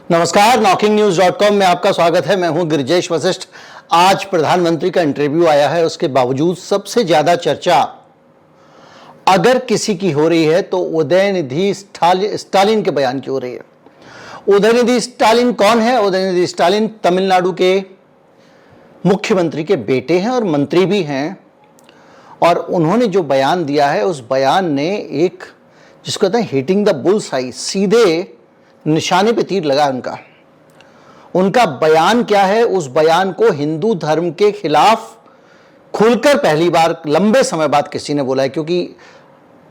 नमस्कार, knocking-news.com में आपका स्वागत है। मैं हूं गिरिजेश वशिष्ठ। आज प्रधानमंत्री का इंटरव्यू आया है, उसके बावजूद सबसे ज्यादा चर्चा अगर किसी की हो रही है तो उदयनिधि स्टालिन के बयान की हो रही है। उदयनिधि स्टालिन कौन है? उदयनिधि स्टालिन तमिलनाडु के मुख्यमंत्री के बेटे हैं और मंत्री भी हैं। और उन्होंने जो बयान दिया है, उस बयान ने एक जिसको कहते हैं हिटिंग द बुल्स आई, सीधे निशाने पे तीर लगा। उनका बयान क्या है? उस बयान को हिंदू धर्म के खिलाफ खुलकर पहली बार लंबे समय बाद किसी ने बोला है, क्योंकि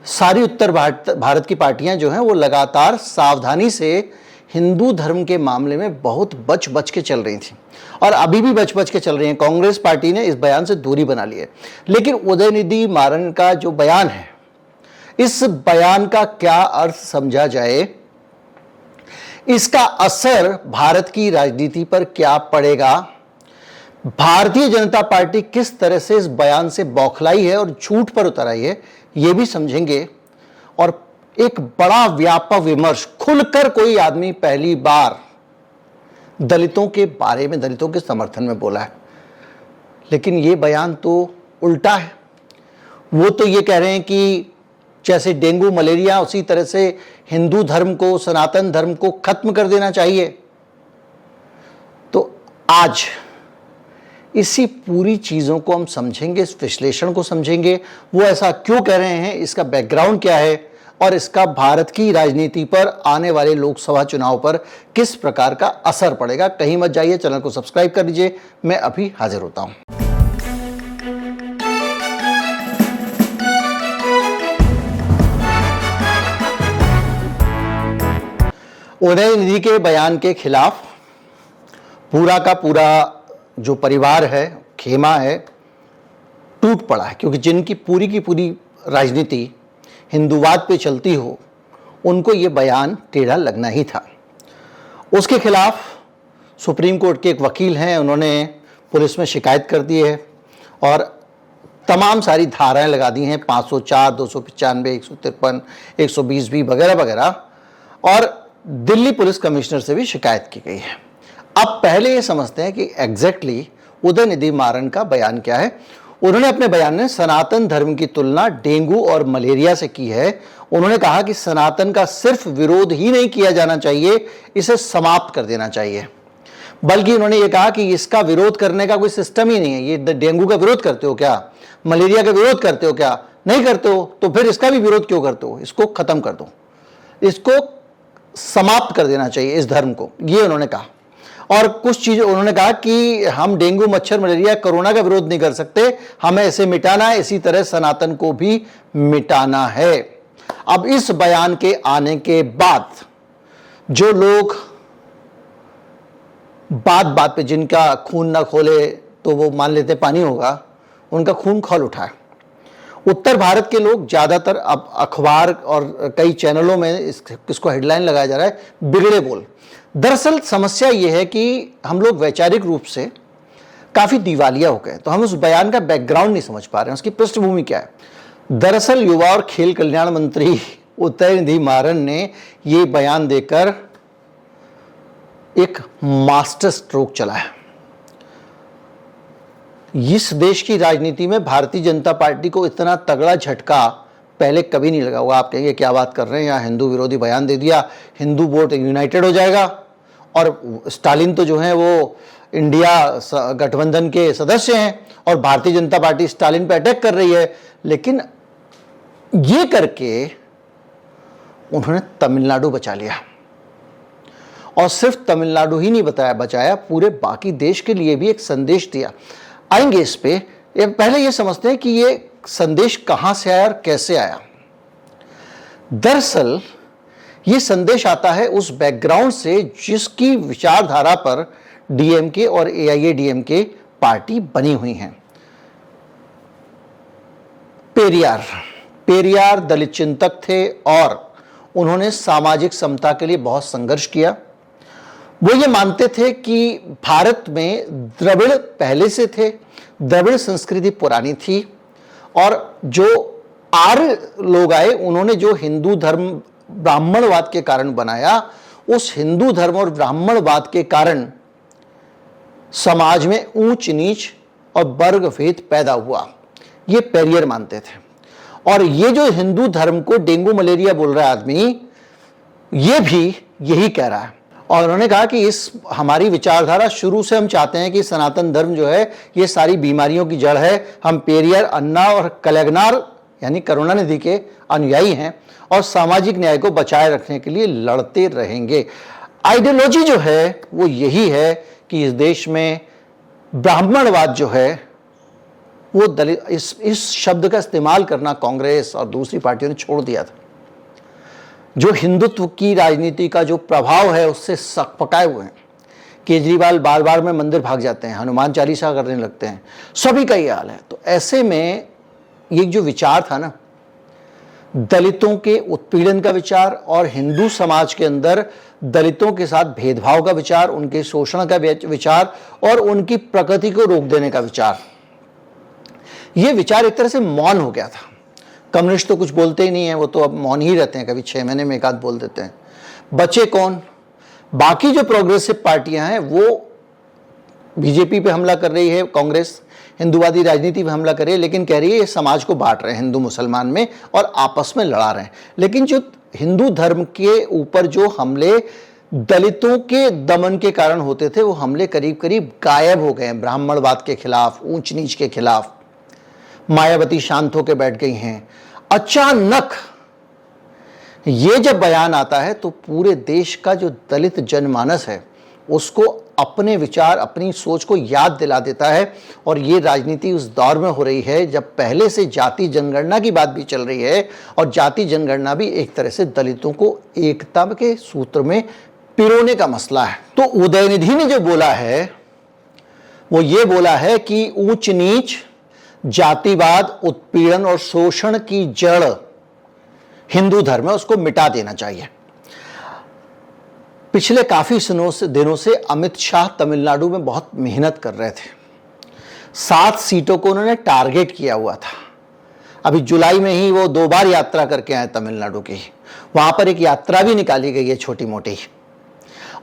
सारी उत्तर भारत की पार्टियां जो हैं वो लगातार सावधानी से हिंदू धर्म के मामले में बहुत बच बच के चल रही थी और अभी भी बच बच के चल रही हैं। कांग्रेस पार्टी ने इस बयान से दूरी बना ली है। लेकिन उदयनिधि मारन का जो बयान है, इस बयान का क्या अर्थ समझा जाए, इसका असर भारत की राजनीति पर क्या पड़ेगा, भारतीय जनता पार्टी किस तरह से इस बयान से बौखलाई है और झूठ पर उतर आई है, यह भी समझेंगे। और एक बड़ा व्यापक विमर्श, खुलकर कोई आदमी पहली बार दलितों के बारे में, दलितों के समर्थन में बोला है। लेकिन यह बयान तो उल्टा है। वो तो ये कह रहे हैं कि जैसे डेंगू मलेरिया, उसी तरह से हिंदू धर्म को, सनातन धर्म को खत्म कर देना चाहिए। तो आज इसी पूरी चीजों को हम समझेंगे, इस विश्लेषण को समझेंगे। वो ऐसा क्यों कह रहे हैं, इसका बैकग्राउंड क्या है और इसका भारत की राजनीति पर, आने वाले लोकसभा चुनाव पर किस प्रकार का असर पड़ेगा। कहीं मत जाइए, चैनल को सब्सक्राइब कर लीजिए। मैं अभी हाजिर होता हूं। उदयनिधि के बयान के खिलाफ पूरा का पूरा जो परिवार है, खेमा है, टूट पड़ा है। क्योंकि जिनकी पूरी की पूरी राजनीति हिंदूवाद पे चलती हो, उनको ये बयान टेढ़ा लगना ही था। उसके खिलाफ सुप्रीम कोर्ट के एक वकील हैं, उन्होंने पुलिस में शिकायत कर दी है और तमाम सारी धाराएं लगा दी हैं, 504, 295, 153, 120 भी वगैरह वगैरह। और दिल्ली पुलिस कमिश्नर से भी शिकायत की गई है। अब पहले ये समझते हैं कि एग्जैक्टली उदयनिधि मारन का बयान क्या है। उन्होंने अपने बयान में सनातन धर्म की तुलना डेंगू और मलेरिया से की है। उन्होंने कहा कि सनातन का सिर्फ विरोध ही नहीं किया जाना चाहिए, इसे समाप्त कर देना चाहिए। बल्कि उन्होंने ये कहा कि इसका विरोध करने का कोई सिस्टम ही नहीं है। ये डेंगू का विरोध करते हो क्या? मलेरिया का विरोध करते हो क्या? नहीं करते हो तो फिर इसका भी विरोध क्यों करते हो? इसको खत्म कर दो, इसको समाप्त कर देना चाहिए, इस धर्म को, ये उन्होंने कहा। और कुछ चीजें उन्होंने कहा कि हम डेंगू, मच्छर, मलेरिया, कोरोना का विरोध नहीं कर सकते, हमें इसे मिटाना है, इसी तरह सनातन को भी मिटाना है। अब इस बयान के आने के बाद जो लोग बात बात पे, जिनका खून ना खोले तो वो मान लेते पानी होगा, उनका खून खौल उठा है। उत्तर भारत के लोग ज़्यादातर, अब अखबार और कई चैनलों में इसको हेडलाइन लगाया जा रहा है, बिगड़े बोल। दरअसल समस्या ये है कि हम लोग वैचारिक रूप से काफ़ी दिवालिया हो गए, तो हम उस बयान का बैकग्राउंड नहीं समझ पा रहे हैं, उसकी पृष्ठभूमि क्या है। दरअसल युवा और खेल कल्याण मंत्री उदयनिधि मारन ने ये बयान देकर एक मास्टर स्ट्रोक चलाया। इस देश की राजनीति में भारतीय जनता पार्टी को इतना तगड़ा झटका पहले कभी नहीं लगा होगा। आप कहेंगे क्या बात कर रहे हैं, यहाँ हिंदू विरोधी बयान दे दिया, हिंदू वोट यूनाइटेड हो जाएगा। और स्टालिन तो जो है वो इंडिया गठबंधन के सदस्य हैं और भारतीय जनता पार्टी स्टालिन पे अटैक कर रही है। लेकिन ये करके उन्होंने तमिलनाडु बचा लिया। और सिर्फ तमिलनाडु ही नहीं बचाया, पूरे बाकी देश के लिए भी एक संदेश दिया। आएंगे इस पे। पहले ये समझते हैं कि ये संदेश कहां से आया और कैसे आया। दरअसल ये संदेश आता है उस बैकग्राउंड से जिसकी विचारधारा पर डीएमके और एआईएडीएमके पार्टी बनी हुई हैं। पेरियार दलित चिंतक थे और उन्होंने सामाजिक समता के लिए बहुत संघर्ष किया। वो ये मानते थे कि भारत में द्रविड़ पहले से थे, द्रविड़ संस्कृति पुरानी थी और जो आर्य लोग आए उन्होंने जो हिंदू धर्म ब्राह्मणवाद के कारण बनाया, उस हिंदू धर्म और ब्राह्मणवाद के कारण समाज में ऊंच नीच और वर्ग भेद पैदा हुआ, ये पेरियर मानते थे। और ये जो हिंदू धर्म को डेंगू मलेरिया बोल रहा है आदमी, ये भी यही कह रहा है। और उन्होंने कहा कि इस हमारी विचारधारा शुरू से हम चाहते हैं कि सनातन धर्म जो है ये सारी बीमारियों की जड़ है। हम पेरियर, अन्ना और कलगनार यानी करुणानिधि के अनुयायी हैं और सामाजिक न्याय को बचाए रखने के लिए लड़ते रहेंगे। आइडियोलॉजी जो है वो यही है कि इस देश में ब्राह्मणवाद जो है वो दलित, इस शब्द का इस्तेमाल करना कांग्रेस और दूसरी पार्टियों ने छोड़ दिया था। जो हिंदुत्व की राजनीति का जो प्रभाव है उससे सकपकाए हुए हैं। केजरीवाल बार बार में मंदिर भाग जाते हैं, हनुमान चालीसा करने लगते हैं, सभी का ये हाल है। तो ऐसे में ये जो विचार था ना, दलितों के उत्पीड़न का विचार और हिंदू समाज के अंदर दलितों के साथ भेदभाव का विचार, उनके शोषण का विचार और उनकी प्रगति को रोक देने का विचार, ये विचार एक तरह से मौन हो गया था। कम्युनिस्ट तो कुछ बोलते ही नहीं है, वो तो अब मौन ही रहते हैं, कभी 6 महीने में एक आध बोल देते हैं। बचे कौन? बाकी जो प्रोग्रेसिव पार्टियां हैं वो बीजेपी पे हमला कर रही है, कांग्रेस हिंदूवादी राजनीति पे हमला कर रही है, लेकिन कह रही है ये समाज को बांट रहे हैं हिंदू मुसलमान में और आपस में लड़ा रहे हैं। लेकिन जो हिंदू धर्म के ऊपर जो हमले दलितों के दमन के कारण होते थे, वो हमले करीब करीब गायब हो गए हैं। ब्राह्मणवाद के खिलाफ, ऊंच नीच के खिलाफ मायावती शांत होकर बैठ गई हैं। अचानक ये जब बयान आता है तो पूरे देश का जो दलित जनमानस है उसको अपने विचार, अपनी सोच को याद दिला देता है। और ये राजनीति उस दौर में हो रही है जब पहले से जाति जनगणना की बात भी चल रही है और जाति जनगणना भी एक तरह से दलितों को एकता के सूत्र में पिरोने का मसला है। तो उदयनिधि ने जो बोला है वो ये बोला है कि ऊंच नीच, जातिवाद, उत्पीड़न और शोषण की जड़ हिंदू धर्म है, उसको मिटा देना चाहिए। पिछले काफी दिनों से अमित शाह तमिलनाडु में बहुत मेहनत कर रहे थे। 7 सीटों को उन्होंने टारगेट किया हुआ था। अभी जुलाई में ही वो 2 बार यात्रा करके आए तमिलनाडु की। वहां पर एक यात्रा भी निकाली गई है छोटी मोटी,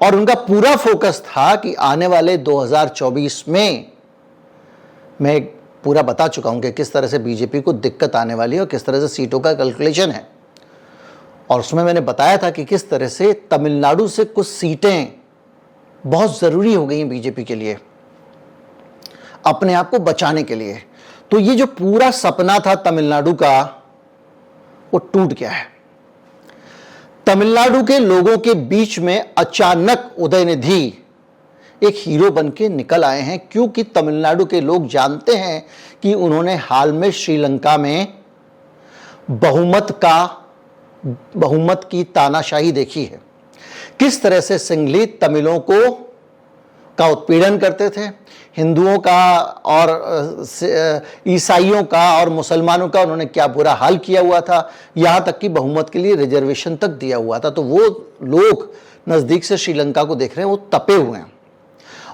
और उनका पूरा फोकस था कि आने वाले 2024 में, मैं पूरा बता चुका हूं कि किस तरह से बीजेपी को दिक्कत आने वाली है और किस तरह से सीटों का कैलकुलेशन है। और उसमें मैंने बताया था कि किस तरह से तमिलनाडु से कुछ सीटें बहुत ज़रूरी हो गई हैं बीजेपी के लिए, अपने आप को बचाने के लिए। तो ये जो पूरा सपना था तमिलनाडु का, वो टूट गया है। तमिलनाडु के लोगों के बीच में अचानक उदयनिधि एक हीरो बन के निकल आए हैं, क्योंकि तमिलनाडु के लोग जानते हैं कि उन्होंने हाल में श्रीलंका में बहुमत की तानाशाही देखी है। किस तरह से सिंघली तमिलों का उत्पीड़न करते थे, हिंदुओं का और ईसाइयों का और मुसलमानों का उन्होंने क्या बुरा हाल किया हुआ था, यहाँ तक कि बहुमत के लिए रिजर्वेशन तक दिया हुआ था। तो वो लोग नज़दीक से श्रीलंका को देख रहे हैं, वो तपे हुए हैं।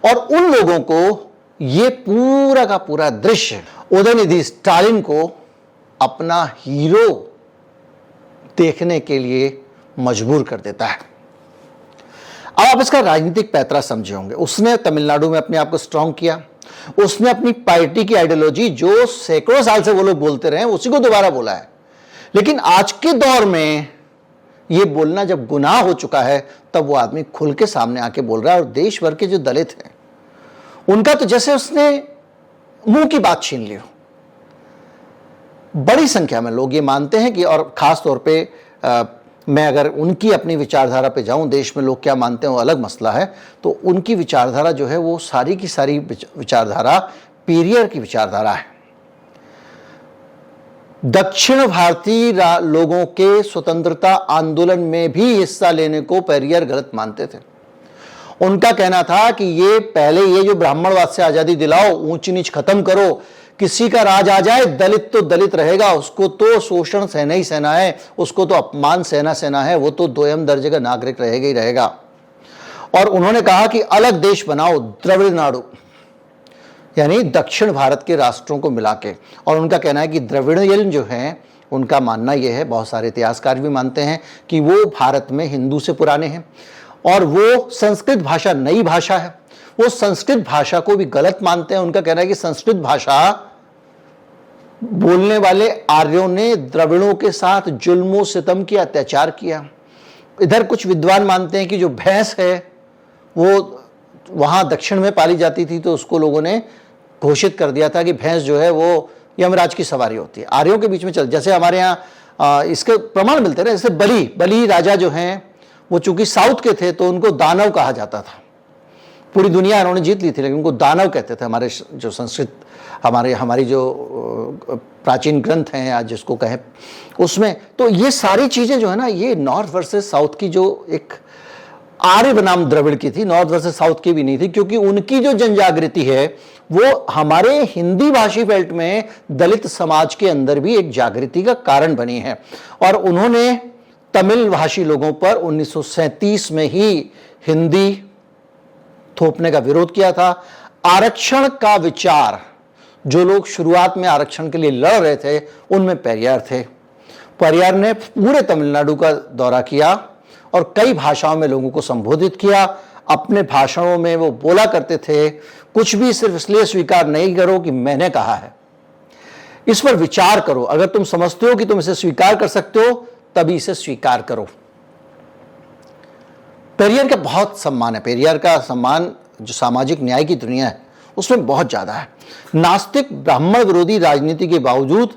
और उन लोगों को ये पूरा का पूरा दृश्य उदयनिधि स्टालिन को अपना हीरो देखने के लिए मजबूर कर देता है। अब आप इसका राजनीतिक पैतरा समझे होंगे। उसने तमिलनाडु में अपने आप को स्ट्रांग किया, उसने अपनी पार्टी की आइडियोलॉजी जो सैकड़ों साल से वो लोग बोलते रहे उसी को दोबारा बोला है। लेकिन आज के दौर में ये बोलना जब गुनाह हो चुका है, तब वो आदमी खुल के सामने आके बोल रहा है। और देश भर के जो दलित हैं उनका तो जैसे उसने मुंह की बात छीन ली हो। बड़ी संख्या में लोग ये मानते हैं कि, और खास तौर पे मैं अगर उनकी अपनी विचारधारा पे जाऊं, देश में लोग क्या मानते हैं वो अलग मसला है, तो उनकी विचारधारा जो है वो सारी की सारी विचारधारा पेरियर की विचारधारा है। दक्षिण भारतीय लोगों के स्वतंत्रता आंदोलन में भी हिस्सा लेने को पेरियर गलत मानते थे। उनका कहना था कि ये जो ब्राह्मणवाद से आजादी दिलाओ, ऊंच नीच खत्म करो, किसी का राज आ जाए दलित तो दलित रहेगा, उसको तो शोषण सहना ही सहना है, उसको तो अपमान सहना है, वो तो दोयम दर्जे का नागरिक रहेगा ही रहेगा। और उन्होंने कहा कि अलग देश बनाओ, द्रविड़ नाडु, यानी दक्षिण भारत के राष्ट्रों को मिला के। और उनका कहना है कि द्रविड़ियन जो हैं, उनका मानना यह है, बहुत सारे इतिहासकार भी मानते हैं कि वो भारत में हिंदू से पुराने हैं और वो संस्कृत भाषा नई भाषा है। वो संस्कृत भाषा को भी गलत मानते हैं। उनका कहना है कि संस्कृत भाषा बोलने वाले आर्यों ने द्रविड़ों के साथ जुल्म सितम किया, अत्याचार किया। इधर कुछ विद्वान मानते हैं कि जो भैंस है वो वहां दक्षिण में पाली जाती थी, तो उसको लोगों ने घोषित कर दिया था कि भैंस जो है वो यमराज की सवारी होती है। आर्यों के बीच में चल, जैसे हमारे यहाँ इसके प्रमाण मिलते हैं। जैसे बलि राजा जो हैं वो चूंकि साउथ के थे तो उनको दानव कहा जाता था। पूरी दुनिया उन्होंने जीत ली थी लेकिन उनको दानव कहते थे। हमारे जो संस्कृत हमारी जो प्राचीन ग्रंथ हैं आज जिसको कहें उसमें, तो ये सारी चीजें जो है ना, ये नॉर्थ वर्सेस साउथ की जो एक आर्य बनाम द्रविड़ की थी, नॉर्थ वर्सेस साउथ की भी नहीं थी, क्योंकि उनकी जो जनजागृति है वो हमारे हिंदी भाषी बेल्ट में दलित समाज के अंदर भी एक जागृति का कारण बनी है। और उन्होंने तमिल भाषी लोगों पर 1937 में ही हिंदी थोपने का विरोध किया था। आरक्षण का विचार, जो लोग शुरुआत में आरक्षण के लिए लड़ रहे थे उनमें पेरियार थे। पेरियार ने पूरे तमिलनाडु का दौरा किया और कई भाषाओं में लोगों को संबोधित किया। अपने भाषणों में वो बोला करते थे, कुछ भी सिर्फ इसलिए स्वीकार नहीं करो कि मैंने कहा है, इस पर विचार करो। अगर तुम समझते हो कि तुम इसे स्वीकार कर सकते हो तभी इसे स्वीकार करो। पेरियार का बहुत सम्मान है। पेरियार का सम्मान जो सामाजिक न्याय की दुनिया है उसमें बहुत ज्यादा है। नास्तिक ब्राह्मण विरोधी राजनीति के बावजूद,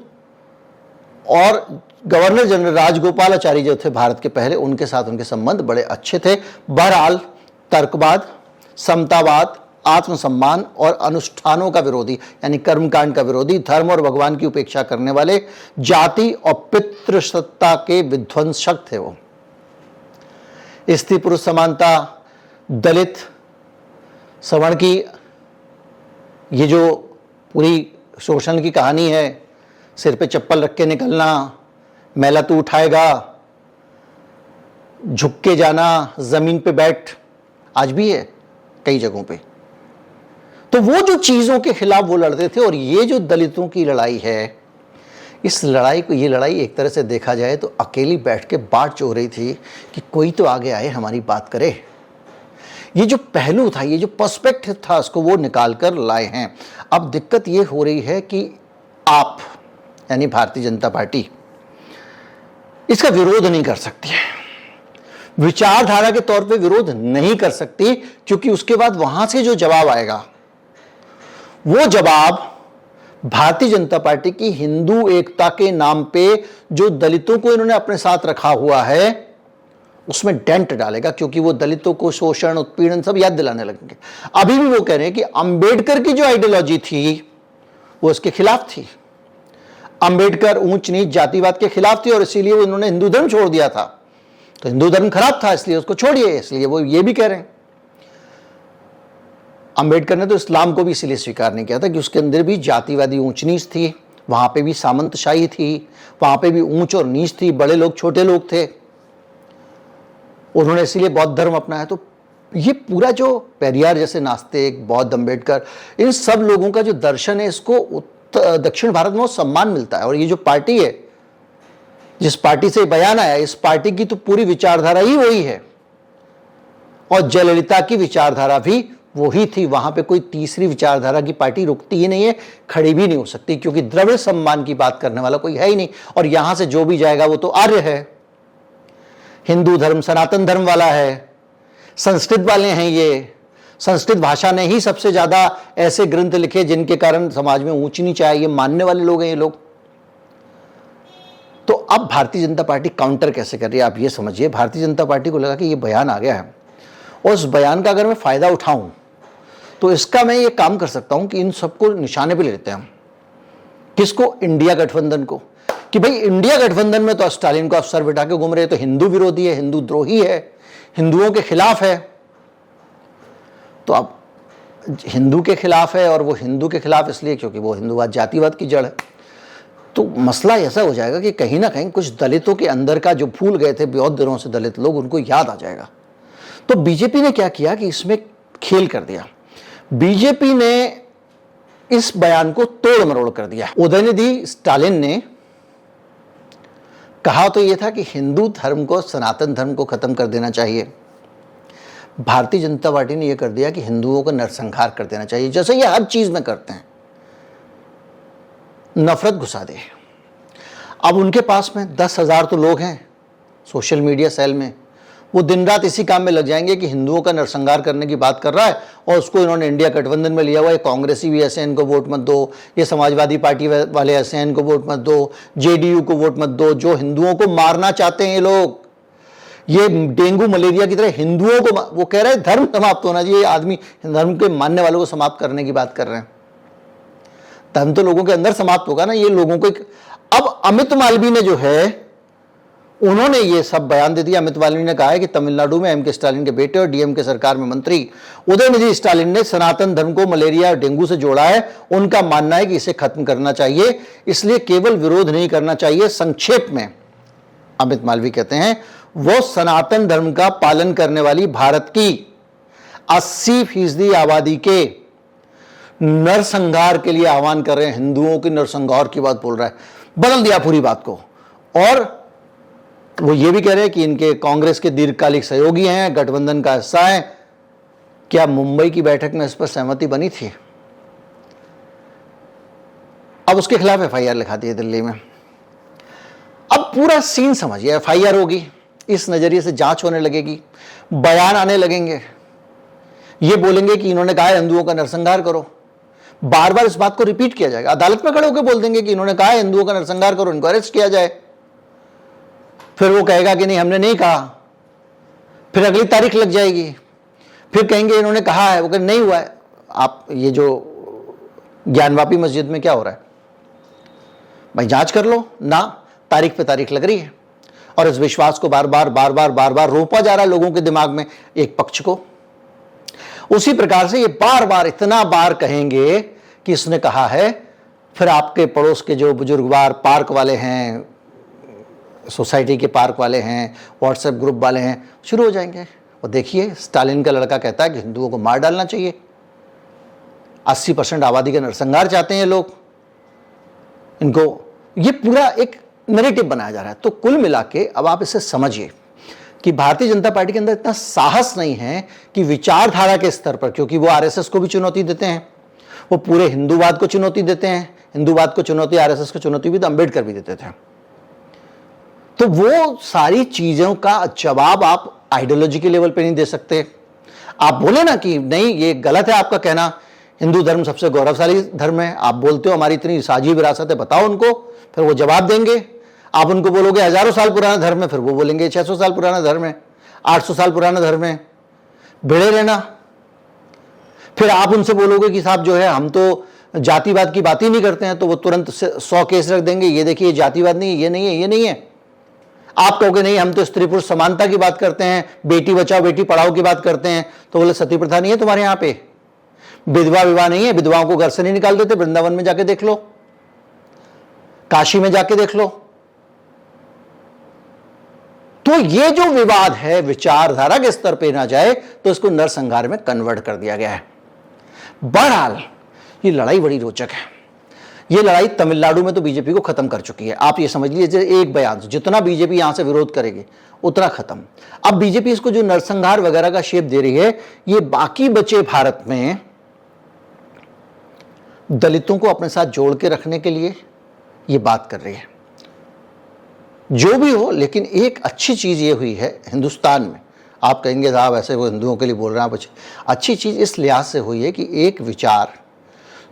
और गवर्नर जनरल राजगोपालाचारी जो थे भारत के पहले, उनके साथ उनके संबंध बड़े अच्छे थे। बहरहाल तर्कवाद, समतावाद, आत्मसम्मान और अनुष्ठानों का विरोधी यानी कर्मकांड का विरोधी, धर्म और भगवान की उपेक्षा करने वाले, जाति और पितृसत्ता के विध्वंसक थे वो। स्त्री पुरुष समानता, दलित सवर्ण की ये जो पूरी शोषण की कहानी है, सिर पे चप्पल रख के निकलना, मैला तू उठाएगा, झुक के जाना, जमीन पे बैठ, आज भी है कई जगहों पे। तो वो जो चीजों के खिलाफ वो लड़ते थे, और ये जो दलितों की लड़ाई है, इस लड़ाई को, ये लड़ाई एक तरह से देखा जाए तो अकेली बैठ के बाट चो रही थी कि कोई तो आगे आए हमारी बात करे। ये जो पहलू था, ये जो पर्सपेक्टिव था, उसको वो निकाल कर लाए हैं। अब दिक्कत ये हो रही है कि आप यानी भारतीय जनता पार्टी इसका विरोध नहीं कर सकती है, विचारधारा के तौर पे विरोध नहीं कर सकती, क्योंकि उसके बाद वहां से जो जवाब आएगा वो जवाब भारतीय जनता पार्टी की हिंदू एकता के नाम पे जो दलितों को इन्होंने अपने साथ रखा हुआ है उसमें डेंट डालेगा, क्योंकि वो दलितों को शोषण, उत्पीड़न सब याद दिलाने लगेंगे। अभी भी वो कह रहे हैं कि अंबेडकर की जो आइडियोलॉजी थी वो इसके खिलाफ थी। अंबेडकर ऊंच नीच जातिवाद के खिलाफ थी और इसीलिए वो इन्होंने हिंदू धर्म छोड़ दिया था। तो हिंदू धर्म खराब था इसलिए उसको छोड़िए, इसलिए वो ये भी कह रहे हैं। अंबेडकर ने तो इस्लाम को भी इसीलिए स्वीकार नहीं किया था कि उसके अंदर भी जातिवादी ऊंच नीच थी, वहां पे भी सामंतशाही थी, वहां पे भी ऊंच और नीच थी, बड़े लोग छोटे लोग थे। उन्होंने इसीलिए बौद्ध धर्म अपनाया। तो ये पूरा जो पेरियार जैसे नास्तिक, बौद्ध, अंबेडकर, इन सब लोगों का जो दर्शन है, इसको दक्षिण भारत में बहुत सम्मान मिलता है। और ये जो पार्टी है, जिस पार्टी से बयान आया, इस पार्टी की तो पूरी विचारधारा ही वही है, और जयललिता की विचारधारा भी वही थी। वहां पे कोई तीसरी विचारधारा की पार्टी रुकती ही नहीं है, खड़ी भी नहीं हो सकती, क्योंकि द्रविड़ सम्मान की बात करने वाला कोई है ही नहीं। और यहां से जो भी जाएगा वो तो आर्य है, हिंदू धर्म, सनातन धर्म वाला है, संस्कृत वाले हैं। ये संस्कृत भाषा ने ही सबसे ज्यादा ऐसे ग्रंथ लिखे जिनके कारण समाज में ऊंच नीच आया, ये मानने वाले लोग हैं ये लोग। तो अब भारतीय जनता पार्टी काउंटर कैसे कर रही है, आप ये समझिए। भारतीय जनता पार्टी को लगा कि ये बयान आ गया है और उस बयान का अगर मैं फायदा उठाऊं तो इसका मैं ये काम कर सकता हूं कि इन सबको निशाने पे ले लेते हैं। किसको? इंडिया गठबंधन को, कि भाई इंडिया गठबंधन में तो स्टालिन को अफसर बिठा के घूम रहे, तो हिंदू विरोधी है, हिंदू द्रोही है, हिंदुओं के खिलाफ है। तो अब हिंदू के खिलाफ है, और वो हिंदू के खिलाफ इसलिए क्योंकि वो हिंदूवाद जातिवाद की जड़ है। तो मसला ऐसा हो जाएगा कि कहीं ना कहीं कुछ दलितों के अंदर का जो भूल गए थे बहुत दिनों से दलित लोग, उनको याद आ जाएगा। तो बीजेपी ने क्या किया कि इसमें खेल कर दिया। बीजेपी ने इस बयान को तोड़ मरोड़ कर दिया। उदयनिधि स्टालिन ने कहा तो यह था कि हिंदू धर्म को, सनातन धर्म को खत्म कर देना चाहिए, भारतीय जनता पार्टी ने यह कर दिया कि हिंदुओं का नरसंहार कर देना चाहिए, जैसे ये हर चीज में करते हैं, नफरत घुसा दे। अब उनके पास में 10,000 तो लोग हैं सोशल मीडिया सेल में, वो दिन रात इसी काम में लग जाएंगे कि हिंदुओं का नरसंहार करने की बात कर रहा है और उसको इन्होंने इंडिया गठबंधन में लिया हुआ है। कांग्रेसी भी ऐसे हैं, इनको वोट मत दो, ये समाजवादी पार्टी वाले ऐसे हैं, इनको वोट मत दो, जेडीयू को वोट मत दो, जो हिंदुओं को मारना चाहते हैं ये लोग, ये डेंगू मलेरिया की तरह हिंदुओं को, वो कह रहे हैं धर्म समाप्त होना चाहिए, आदमी धर्म के मानने वालों को समाप्त करने की बात कर रहे हैं। धर्म तो लोगों के अंदर समाप्त होगा ना, ये लोगों को अब अमित मालवीय ने जो है उन्होंने ये सब बयान दे दिया। अमित मालवीय ने कहा है कि तमिलनाडु में एम के स्टालिन के बेटे और डीएमके सरकार में मंत्री उदयनिधि स्टालिन ने सनातन धर्म को मलेरिया और डेंगू से जोड़ा है। उनका मानना है कि इसे खत्म करना चाहिए, इसलिए केवल विरोध नहीं करना चाहिए। संक्षेप में अमित मालवीय कहते हैं वो सनातन धर्म का पालन करने वाली भारत की 80% आबादी के नरसंहार के लिए आह्वान कर रहे हैं। हिंदुओं के नरसंहार की बात बोल रहा है, बदल दिया पूरी बात को। और वो ये भी कह रहे हैं कि इनके कांग्रेस के दीर्घकालिक सहयोगी हैं, गठबंधन का हिस्सा है। क्या मुंबई की बैठक में इस पर सहमति बनी थी? अब उसके खिलाफ एफआईआर लिखा दी है दिल्ली में। अब पूरा सीन समझिए, एफआईआर होगी, इस नजरिए से जांच होने लगेगी, बयान आने लगेंगे, ये बोलेंगे कि इन्होंने कहा हिंदुओं का नरसंहार करो, बार बार इस बात को रिपीट किया जाएगा। अदालत में खड़े होकर बोल देंगे कि इन्होंने कहा हिंदुओं का नरसंहार करो, इनको अरेस्ट किया जाए। फिर वो कहेगा कि नहीं हमने नहीं कहा, फिर अगली तारीख लग जाएगी, फिर कहेंगे इन्होंने कहा है, वो कहें नहीं हुआ है। आप ये जो ज्ञानवापी मस्जिद में क्या हो रहा है भाई, जांच कर लो ना, तारीख पे तारीख लग रही है। और इस विश्वास को बार बार रोपा जा रहा है लोगों के दिमाग में, एक पक्ष को। उसी प्रकार से ये बार बार इतना बार कहेंगे कि इसने कहा है, फिर आपके पड़ोस के जो बुजुर्गवार पार्क वाले हैं, सोसाइटी के पार्क वाले हैं, व्हाट्सएप ग्रुप वाले हैं, शुरू हो जाएंगे। और देखिए स्टालिन का लड़का कहता है कि हिंदुओं को मार डालना चाहिए, 80% आबादी का नरसंहार चाहते हैं ये लोग, इनको ये पूरा एक नैरेटिव बनाया जा रहा है। तो कुल मिला के अब आप इसे समझिए कि भारतीय जनता पार्टी के अंदर इतना साहस नहीं है कि विचारधारा के स्तर पर, क्योंकि वो आरएसएस को भी चुनौती देते हैं, वो पूरे हिंदूवाद को चुनौती देते हैं, हिंदूवाद को चुनौती, आरएसएस को चुनौती भी तो अम्बेडकर भी देते थे। तो वो सारी चीजों का जवाब आप आइडियोलॉजी के लेवल पे नहीं दे सकते। आप बोले ना कि नहीं ये गलत है आपका कहना, हिंदू धर्म सबसे गौरवशाली धर्म है, आप बोलते हो हमारी इतनी साझी विरासत है, बताओ उनको, फिर वो जवाब देंगे। आप उनको बोलोगे हजारों साल पुराना धर्म है, फिर वो बोलेंगे 600 साल पुराना धर्म है, 800 साल पुराना धर्म है, भिड़े रहना। फिर आप उनसे बोलोगे कि साहब जो है हम तो जातिवाद की बात ही नहीं करते हैं, तो वो तुरंत 100 केस रख देंगे, ये देखिए जातिवाद नहीं है, ये नहीं है, ये नहीं है। आप कहोगे नहीं हम तो स्त्री पुरुष समानता की बात करते हैं, बेटी बचाओ बेटी पढ़ाओ की बात करते हैं, तो बोले सती प्रथा नहीं है तुम्हारे यहां पे, विधवा विवाह नहीं है, विधवाओं को घर से नहीं निकाल देते, वृंदावन में जाके देख लो, काशी में जाके देख लो। तो ये जो विवाद है विचारधारा के स्तर पे ना जाए तो इसको नरसंहार में कन्वर्ट कर दिया गया है। बहरहाल ये लड़ाई बड़ी रोचक है। ये लड़ाई तमिलनाडु में तो बीजेपी को खत्म कर चुकी है। आप ये समझ लीजिए एक बयान से जितना बीजेपी यहां से विरोध करेगी उतना खत्म। अब बीजेपी इसको जो नरसंहार वगैरह का शेप दे रही है, ये बाकी बचे भारत में दलितों को अपने साथ जोड़ के रखने के लिए ये बात कर रही है। जो भी हो, लेकिन एक अच्छी चीज ये हुई है हिंदुस्तान में। आप कहेंगे साहब ऐसे वो हिंदुओं के लिए बोल रहे हैं, अच्छी चीज इस लिहाज से हुई है कि एक विचार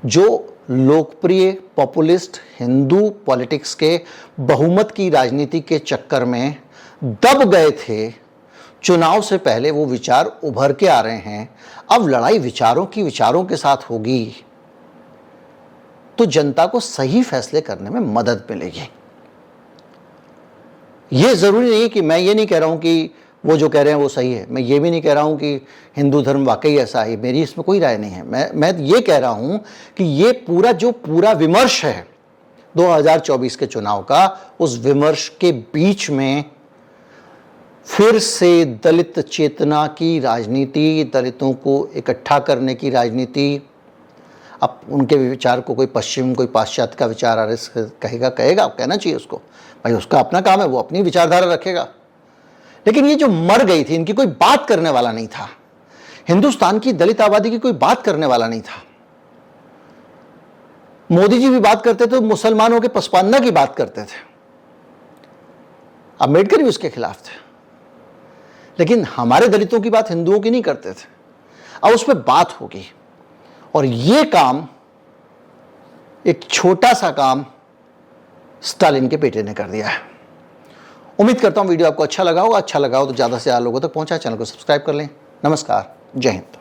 जो लोकप्रिय पॉपुलिस्ट हिंदू पॉलिटिक्स के बहुमत की राजनीति के चक्कर में दब गए थे, चुनाव से पहले वो विचार उभर के आ रहे हैं। अब लड़ाई विचारों के साथ होगी तो जनता को सही फैसले करने में मदद मिलेगी। ये जरूरी नहीं कि मैं ये नहीं कह रहा हूं कि वो जो कह रहे हैं वो सही है, मैं ये भी नहीं कह रहा हूं कि हिंदू धर्म वाकई ऐसा है, मेरी इसमें कोई राय नहीं है। मैं ये कह रहा हूं कि ये पूरा विमर्श है 2024 के चुनाव का, उस विमर्श के बीच में फिर से दलित चेतना की राजनीति, दलितों को इकट्ठा करने की राजनीति। अब उनके विचार को कोई पश्चिम कोई पाश्चात्य का विचार कहेगा, कहना चाहिए उसको, भाई उसका अपना काम है, वो अपनी विचारधारा रखेगा। लेकिन ये जो मर गई थी, इनकी कोई बात करने वाला नहीं था, हिंदुस्तान की दलित आबादी की कोई बात करने वाला नहीं था। मोदी जी भी बात करते थे, मुसलमानों के पसपान्ना की बात करते थे, अम्बेडकर भी उसके खिलाफ थे। लेकिन हमारे दलितों की बात हिंदुओं की नहीं करते थे। अब उस पर बात होगी, और ये काम, एक छोटा सा काम स्टालिन के बेटे ने कर दिया है। उम्मीद करता हूं वीडियो आपको अच्छा लगा होगा। अच्छा लगा हो तो ज्यादा से ज्यादा लोगों तक पहुंचाए। चैनल को सब्सक्राइब कर लें। नमस्कार, जय हिंद।